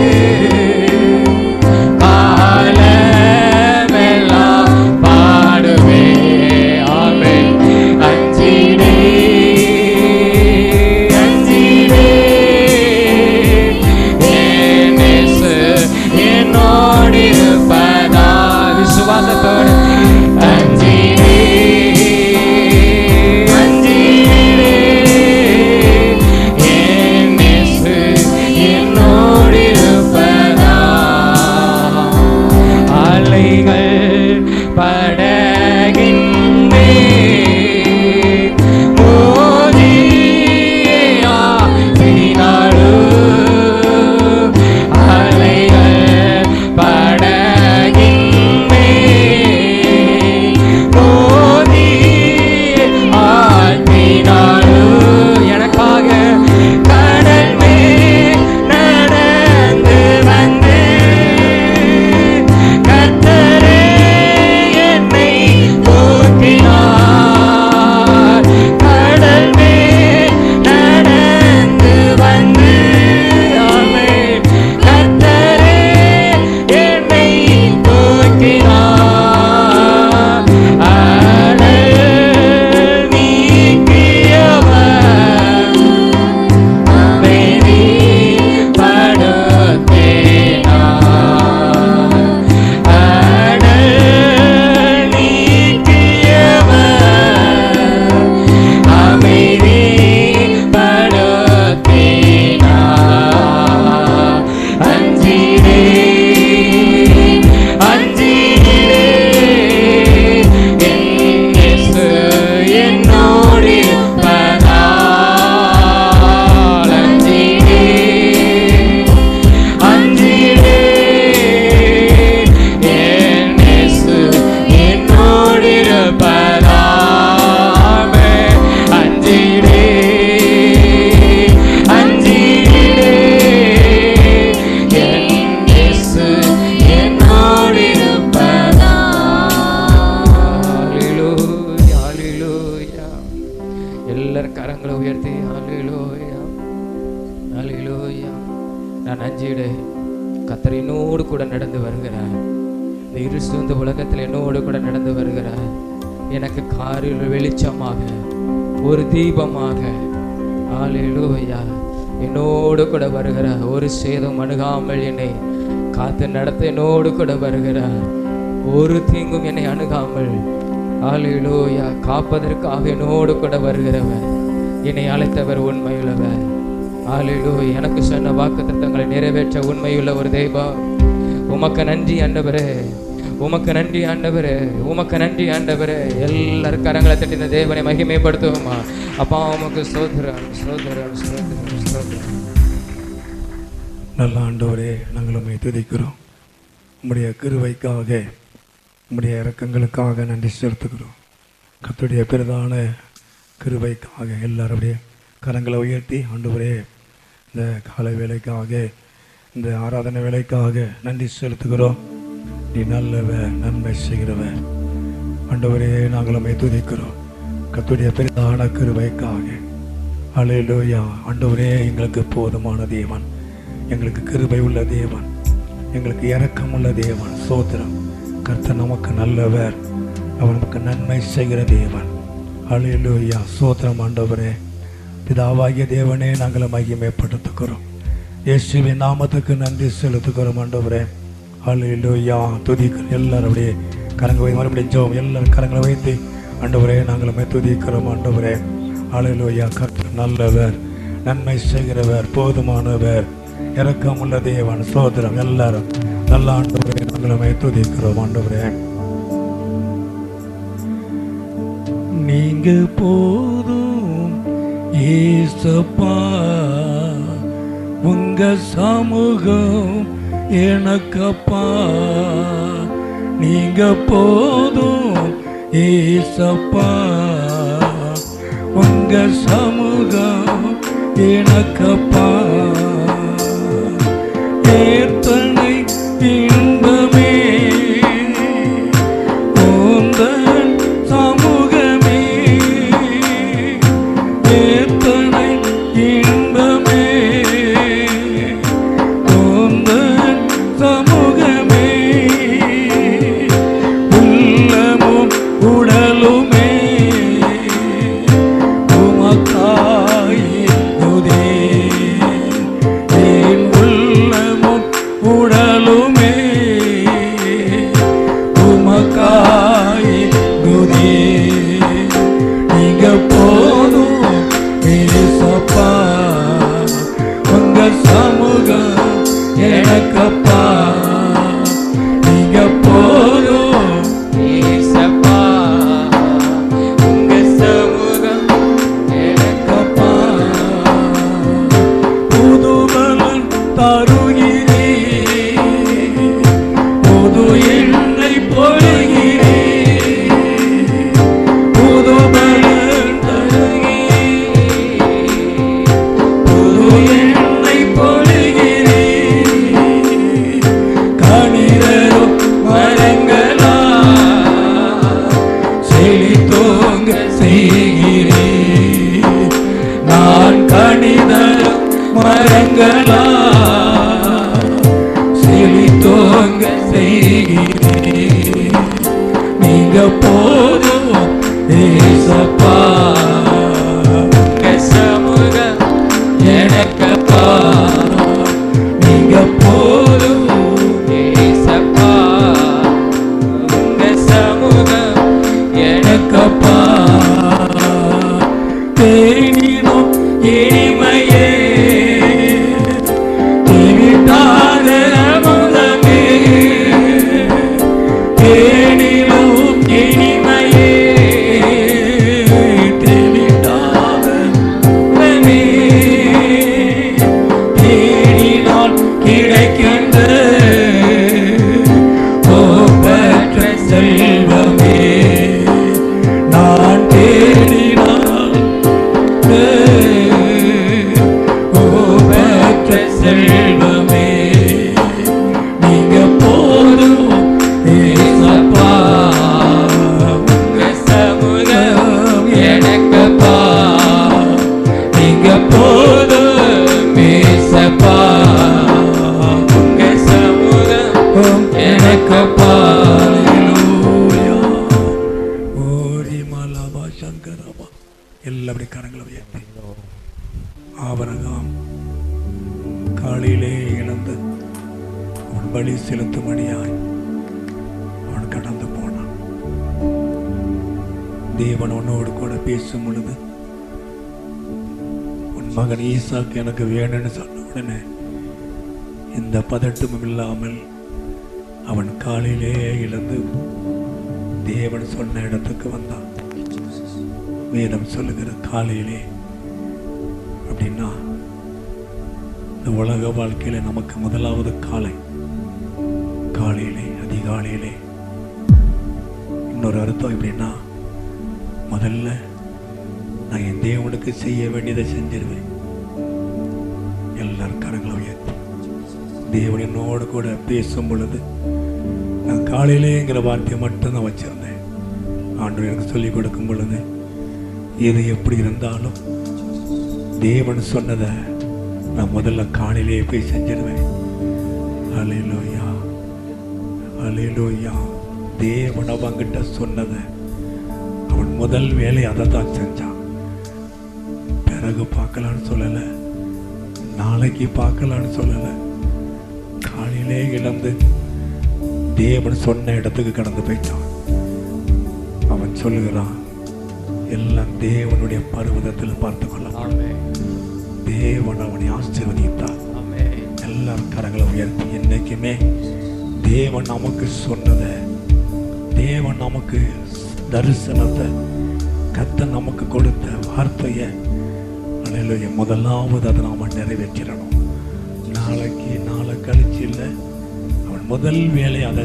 காலமெல்லாம் பாடுவேன். ஆமென். அஞ்சிடே அஞ்சிடே என் இயேசு என்னோடு இருப்பதால். விசுவாசத்தோடு அஞ்சிடே அஞ்சிடே என் இயேசு என்னோடு இருப்பதால். அலைகள் படகின் மேல் மோதியாடினாலும், அலைகள் படகின் மேல் மோதியாடினாலும், எனக்காக கடல் மேல் நடந்து வந்து கர்த்தரே என்னை போற்றினார். கடல் மேல் நடந்து வந்து ஆமென் கர்த்தரே என்னை போற்றினார். அனல் நீக்கியவர் அமைதிப்படுத்தினார். அனல் நீக்கியவர் அமைதிப்படுத்தினார். அஞ்சிடே அஞ்சிடே என் இயேசு என்னோடு இருப்பதால். அஞ்சிடே அஞ்சிடே என் இயேசு என்னோடு இருப்பதால். ஆமென். அஞ்சிடே அஞ்சிடே என் இயேசு என்னோடு இருப்பதால். ஹல்லேலூயா ஹல்லேலூயா. எல்லாரும் கரங்களை உயர்த்தி ஹல்லேலூயா ஹல்லேலூயா. நான் அஞ்சிடே கர்த்தர் என்னோடு கூட நடந்து வருகிறார். இந்த இருள் சூழ்ந்த உலகத்தில் என்னோடு கூட நடந்து வருகிறார். எனக்கு காரில் வெளிச்சமாக ஒரு தீபமாக ஹல்லேலூயா என்னோடு கூட வருகிறார். ஒரு சேதம் அணுகாமல் என்னை காத்து நடத்த என்னோடு கூட வருகிறார். ஒரு தீங்கும் என்னை அணுகாமல் ஹல்லேலூயா காப்பதற்காக என்னோடு கூட வருகிறவர். என்னை அழைத்தவர் உண்மையுள்ளவர். ஹல்லேலூயா. எனக்கு சொன்ன வாக்குத்தத்தங்களை நிறைவேற்ற உண்மையுள்ள ஒரு தெய்வம். உமக்கு நன்றி ஆண்டவரே, உமக்கு நன்றி ஆண்டவரே, உமக்கு நன்றி ஆண்டவரே. எல்லாரும் கரங்களை தட்டி இந்த தேவனை மகிமைப்படுத்துவோமா? அப்பா உமக்கு ஸ்தோத்திரம், ஸ்தோத்திரம், ஸ்தோத்திரம், ஸ்தோத்திரம். நல்ல ஆண்டவரே, நாங்கள் உம்மை துதிக்கிறோம். உம்முடைய கிருபைக்காக, உம்முடைய இரக்கங்களுக்காக நன்றி செலுத்துகிறோம். கர்த்தருடைய பெரிதான கிருபைக்காக எல்லாருடைய கரங்களை உயர்த்தி ஆண்டவரே இந்த காலை வேலைக்காக, இந்த ஆராதனை வேலைக்காக நன்றி செலுத்துகிறோம். நீ நல்லவர், நன்மை செய்கிறவர். ஆண்டவரே, நாங்கள் உம்மை துதிக்கிறோம். கர்த்தருடைய பெரிதான கிருபைக்காக. அல்லேலூயா. ஆண்டவரே, எங்களுக்கு போதுமான தேவன், எங்களுக்கு கிருபை உள்ள தேவன், எங்களுக்கு இரக்கம் உள்ள தேவன். சோத்திரம். கர்த்தர் நமக்கு நல்லவர், அவர் நமக்கு நன்மை செய்கிற தேவன். அல்லேலூயா. சோத்திரம். ஆண்டவரே, பிதாவாகிய தேவனே, நாங்கள் மகிமைப்படுத்துகிறோம். இயேசுவின் நாமத்துக்கு நன்றி செலுத்துகிறோம். ஆண்டவரே, அல்லேலூயா. துதிக்கிறோம். எல்லாரும் அப்படியே கரங்களை மறுபடியும் ஜெபம். எல்லாரும் கரங்களை வைத்து ஆண்டவரே நாங்கள் துதிக்கிறோம். ஆண்டவரே, அல்லேலூயா. கர்த்தர் நல்லவர், நன்மை செய்கிறவர், போதுமானவர், இரக்கம் உள்ள தேவன். சோதரம். எல்லாரும் நல்ல ஆண்டவரே நாங்கள் துதிக்கிறோம். ஆண்டவரே, நீங்க போதும் ஏசப்பா, உங்க சமூகம் எனக்கப்பா. நீங்க போதும் ஏசப்பா, உங்க சமூகம் எனக்கப்பா. ஏத்தனை இன்பமே உந்தன் சமூகமே, ஏத்தனை இன்பமே உந்தன் சமூகமே. உள்ளமும் உடலுமே உமக்காயுதே, என் உள்ளமும் உடலுமே உமக்காயுதே. நீங்க போதும் ஏசப்பா, உங்க சமூகம் எனக்கப்பா. நீங்க போதும் ஏசப்பா, உங்க சமூகம் எனக்கப்பா. புதுபலன் தருகிறே, புது எண்ணெய் பொழிகிறே, புதுபலன் தருகிறே, புது எண்ணெய் பொழிகிறே. கனிதரும் மரங்களா செழித்தோங்க செய்கிறே. நான் கனிதரும் மரங்களா செழித்தோங்க செய்கிறே. நீங்க போதும் ஏசப்பா, உங்க சமூகம் எனக்கப்பா. நீங்க போதும் ஏசப்பா, உங்க சமூகம் எனக்கப்பா. தேனினும் இனிமையே தேவிட்டாத அமுதமே, தேனினும் இனிமையே தேவிட்டாத அமுதமே. தேனினால் கிடைக்கின்ற ஒப்பற்ற செல்வமே, நான் தேடினால் ஒப்பற்ற செல்வமே. நீங்க போதும் ஏசப்பா, உங்க சமூகம் எனக்கப்பா. நீங்க போதும் ஏசப்பா, உங்க சமூகம் எனக்கப்பா. அல்லேலூயா. ஓரி மலபா சங்கரபா. எல்லாம் அப்படி கரங்களை உயர்த்தி. ஆபிரகாம் காலையிலே இழந்து அவன் பலி செலுத்தும்படியாய் அவன் கடந்து போனான். தேவன் உன்னோடு கூட பேசும் பொழுது, உன் மகன் ஈசாக்கு எனக்கு வேணும்னு சொன்ன உடனே எந்த பதட்டமும் இல்லாமல் அவன் காலையிலே எழுந்து தேவன் சொன்ன இடத்துக்கு வந்தான். வேதம் சொல்லுகிற காலையிலே அப்படின்னா இந்த உலக வாழ்க்கையில நமக்கு முதலாவது காலையிலே அதிகாலையிலே. இன்னொரு அர்த்தம் எப்படின்னா, முதல்ல நான் என் தேவனுக்கு செய்ய வேண்டியதை செஞ்சிருவேன். எல்லாரும் கரங்களை உயர்த்தி தேவன் என்னோடு கூட பேசும் பொழுது நான் காலையிலேங்கிற வார்த்தையை மட்டும் நான் வச்சிருந்தேன். ஆண்டவர் எனக்கு சொல்லிக் கொடுக்கும் பொழுது எது எப்படி இருந்தாலும் தேவன் சொன்னதை நான் முதல்ல காலையிலே போய் செஞ்சிருவேன். அல்லேலூயா, அல்லேலூயா. தேவன் அவங்கிட்ட சொன்னதை அவன் முதல் வேலை அதை தான் செஞ்சான். பிறகு பார்க்கலான்னு சொல்லலை, நாளைக்கு பார்க்கலான்னு சொல்லலை. காலையிலே இழந்து தேவன் சொன்ன இடத்துக்கு கடந்து போயிட்டான். அவன் சொல்லுகிறான், எல்லாம் தேவனுடைய பர்வதத்தில் பார்த்து கொள்ளலாம். தேவன் அவனை ஆசீர்வதித்தார். எல்லாரும் கரங்களை உயர்த்தி, என்னைக்குமே தேவன் நமக்கு சொன்னதை, தேவன் நமக்கு தரிசனத்தை, கர்த்தர் நமக்கு கொடுத்த வார்த்தையை முதலாவது அதை நாம நிறைவேற்றிடணும். நாளை கழிச்சு இல்லை, அவன் முதல் வேலையை அதை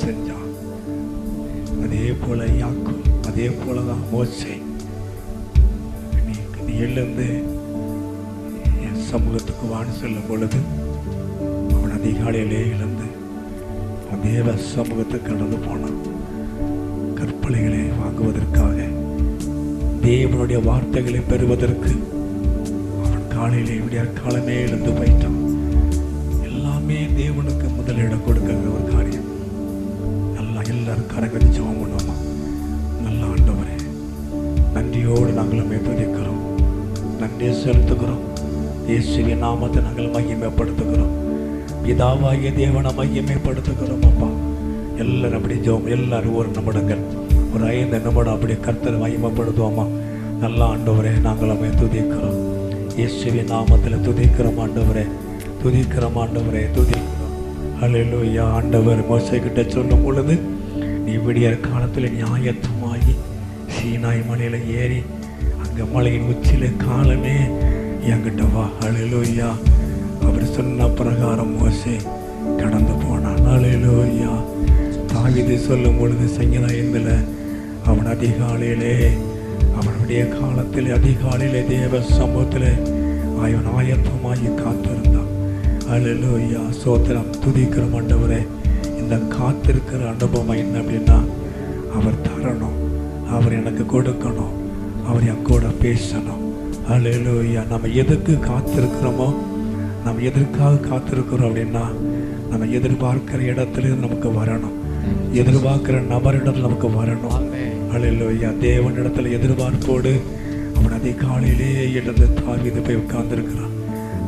செஞ்சான். அதே போல யாக்கோபு, அதே போலதான் மோசே. நீ எழுந்து என் சமூகத்துக்கு வான்னு சொல்லும் பொழுது அவன் அதிகாலையிலே எழுந்து அவன் தேவ சமூகத்துக்கு கடந்து போனான். கற்பனைகளை வாங்குவதற்காக, தேவனுடைய வார்த்தைகளை பெறுவதற்கு அவன் காலையிலே விடிய காலமே எழுந்து போயிட்டான். எல்லாமே தேவனுக்கு முதலிடம் கொடுக்கிற ஒரு காரியம். நல்லா எல்லாரும் கரங்கடி ஜெபம் பண்ணுவோமா? நல்ல ஆண்டவரே, நன்றியோடு நாங்களுமே துதிக்கிறோம், நன்றி செலுத்துகிறோம். இயேசுவின் நாமத்தை நாங்கள் மகிமைப்படுத்துகிறோம். பிதாவாகிய தேவனை மகிமைப்படுத்துகிறோம். அப்பா, எல்லாரும் அப்படி ஜெபம், எல்லாரும் ஒரு நிமிடங்கள், ஒரு 5 நிமிடம் அப்படி கர்த்தரை மகிமைப்படுத்துவோமா? நல்ல ஆண்டவரே, நாங்கள் அவை துதிக்கிறோம். இயேசுவின் நாமத்தில் துதிக்கிறோம் ஆண்டவரே, துதிக்கிறோம் ஆண்டவரே, துதிக்கிறோம். அல்லேலூயா. ஆண்டவர் மோசே கிட்ட சொல்லும் பொழுது, நீ விடியற் காலத்தில் நியாயத்தமாகி சீனாய் மலையில ஏறி அங்கே மலையின் உச்சியில காலமே என்கிட்ட வா. அல்லேலூயா. அவர் சொன்ன பிரகாரம் மோசே கடந்து போனான். அல்லேலூயா. தாவீது சொல்லும் பொழுது சங்கீதம் 5 அவன் அதிகாலையிலே, அவனுடைய காலத்தில் அதிகாலையிலே தேவ சமூகத்தில் அவன் ஆயத்தமாகி காத்திருந்தான். அல்லேலூயா. சோத்திரம், துதிக்கிறோம் ஆண்டவரே. இந்த காத்திருக்கிற அனுபவம் என்ன அப்படின்னா, அவர் தரணும், அவர் எனக்கு கொடுக்கணும், அவர் என் கூட பேசணும். அல்லேலூயா. நம்ம எதுக்கு காத்திருக்கிறோமோ, நம்ம எதற்காக காத்திருக்கிறோம் அப்படின்னா, நம்ம எதிர்பார்க்கிற இடத்துல நமக்கு வரணும், எதிர்பார்க்கிற நபரிடத்தில் நமக்கு வரணும். அல்லேலூயா. தேவனிடத்துல எதிர்பார்ப்போடு அவன் அதிகாலையிலே எழுந்து தாவீது போய் உட்கார்ந்துருக்கிறான்.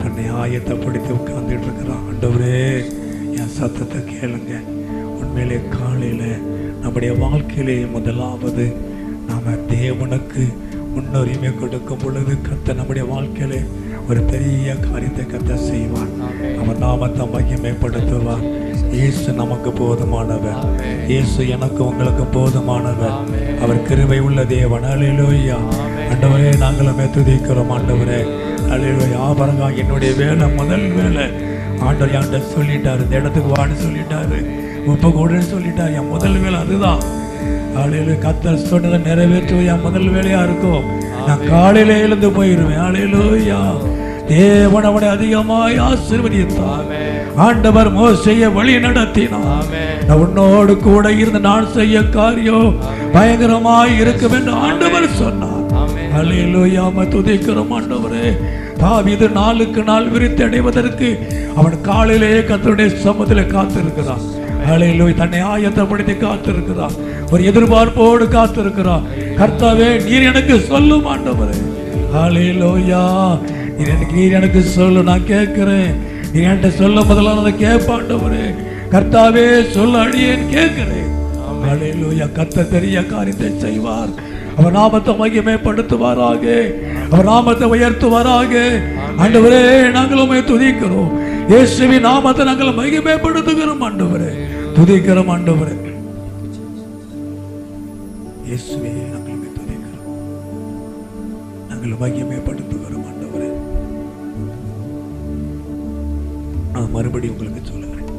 தன்னை ஆயத்தப்படுத்தி உட்கார்ந்துட்டு இருக்கிறான். ஆண்டவரே, என் சத்தத்தை கேளுங்க. உண்மையிலே காலையில நம்முடைய வாழ்க்கையிலே முதலாவது நாம தேவனுக்கு முன்னுரிமை கொடுக்கும் பொழுது கர்த்தர் நம்முடைய வாழ்க்கையிலே ஒரு பெரிய காரியத்தை கர்த்தர் செய்வார். அவன் நாமத்தை மகிமைப்படுத்துவார். இயேசு நமக்கு போதுமானவர். இயேசு எனக்கு உங்களுக்கு போதுமானவர். அவர் கிருபை உள்ள தேவன். அல்லேலூயா. ஆண்டவரே, நாங்களுமே துதிக்கிறோம் ஆண்டவரே. அல்லேலூயா. ஆபரங்கா, என்னுடைய வேலை முதல் வேலை ஆண்டவர் சொல்லிட்டாரு, இந்த இடத்துக்கு வான்னு சொல்லிட்டாரு, உப்பு கூடன்னு சொல்லிட்டாரு. என் முதல் வேலை அதுதான். அல்லேலூயா. கர்த்தர் சொன்னதை நிறைவேற்றுவது என் முதல் வேலையா இருக்கும். நான் காலையில எழுந்து போயிடுவேன். அல்லேலூயா. தேவன் அவனை அதிகமாய் ஆசீர்வதித்தார். ஆண்டவர் மோசேயை வழி நடத்தினார். உன்னோடு கூட இருந்து நான் செய்ய காரியம் பயங்கரமாய் இருக்கும் என்று ஆண்டவர் சொன்னார். அல்லேலூயா. துதிக்கிறோம் ஆண்டவரே. தாவீது நாளுக்கு நாள் விருத்தி அடைவதற்கு அவன் காலையிலே கர்த்தருடைய சமூகத்தில் காத்திருக்கிறான். அல்லேலூயா. தன்னை ஆயத்தப்படுத்தி காத்திருக்கிறான். ஒரு எதிர்பார்ப்போடு காத்திருக்கிறான். கர்த்தாவே, நீர் எனக்கு சொல்லும் ஆண்டவரே. அல்லேலூயா. நீர் எனக்கு சொல்லு, நான் கேட்கிறேன். நீ என்கிட்ட சொல்ல முதல்ல நான் கேட்பேன் ஆண்டவரே. கர்த்தாவே, சொல்ல அடியேன் கேட்கிறேன். அல்லேலூயா. கர்த்தர் பெரிய காரியத்தை செய்வார். அவர் நாமத்தை மகிமைப்படுத்துவாராக, அவர் நாமத்தை உயர்த்துவாராக. ஆண்டவரே, நாங்களுமே துதிக்கிறோம். இயேசுவின் நாமத்தை நாங்கள் மகிமைப்படுத்துகிறோம் ஆண்டவரே, துதிக்கிறோம் ஆண்டவரே. இயேசுவே நாங்கள் துதிக்கிறோம், நாங்கள் மகிமைப்படுத்துகிறோம் ஆண்டவரே. நான் மறுபடியும் உங்களுக்கு சொல்லுகிறேன்,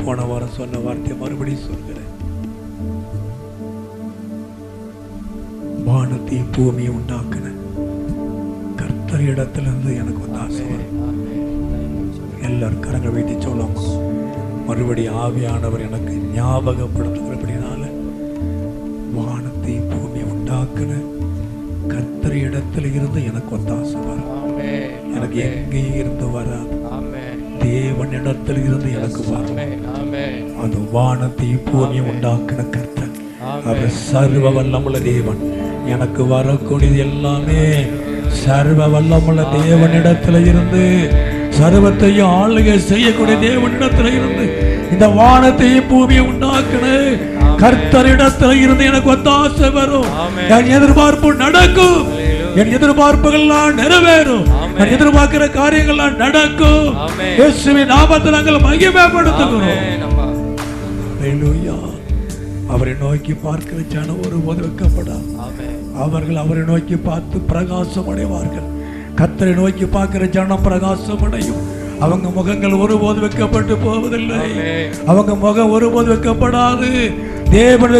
போன வாரம் சொன்ன வார்த்தையை மறுபடியும் சொல்கிறேன். வானத்தை பூமியை உண்டாக்குன கர்த்தர் இடத்திலிருந்து எனக்கு வந்து ஆசை வரும். எல்லாரும் கரங்களை வைத்து சொல்லாமா? மறுபடியும் ஆவியானவர் எனக்கு ஞாபகப்படுத்துகிறபடினால, வானத்தை பூமியை உண்டாக்குன கர்த்தர் இடத்துல இருந்து எனக்கு வந்து ஆசை வரும். எனக்கு எங்கேயும் இருந்து வராது, தேவன் இடத்தில் இருந்து எனக்கு வரும். அது வானத்தை பூமியை உண்டாக்குன கர்த்தர், அவர் சர்வ வல்லமுள்ள தேவன். எனக்கு வரக்கூடியது எல்லாமே சர்வ வல்லமுள்ள தேவனிடத்துல இருந்து, சர்வத்தையும் ஆளுகை செய்யக்கூடிய தேவனிடத்துல இருந்து, இந்த வானத்தையும் பூமியை உண்டாக்குன கர்த்தரிடத்துல இருந்து எனக்கு ஒத்தாசை வரும். என் எதிர்பார்ப்பு நடக்கும், என் எதிர்பார்ப்புகள்லாம் நிறைவேறும், நான் எதிர்பார்க்கிற காரியங்கள்லாம் நடக்கும். இயேசுவின் நாமத்தை நாங்கள் மகிமைப்படுத்துகிறோம். அவரை நோக்கி பார்க்கிற ஜனம் ஒருபோது வெட்கப்படாது. அவர்கள் அவரை நோக்கி பார்த்து பிரகாசம் அடைவார்கள். கர்த்தரை நோக்கி பார்க்கிற ஜனம் பிரகாசம் அடையும். அவங்க முகங்கள் ஒருபோது வெட்கப்பட்டு போவதில்லை, அவங்க முகம் ஒருபோது வெட்கப்படாது. தேவன்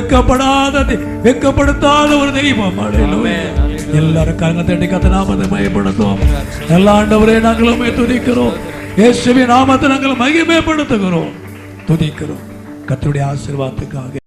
வெட்கப்படுத்தாத ஒரு தெய்வம். எல்லாரும் கரங்களை தட்டி கர்த்தர் நாமத்தை மகிமைப்படுத்துவோம். எல்லா ஆண்டவரே நாங்களுமே துதிக்கிறோம், இயேசுவின் நாமத்தை நாங்கள் மகிமைப்படுத்துகிறோம், துதிக்கிறோம். கர்த்தருடைய ஆசீர்வாதத்துக்காக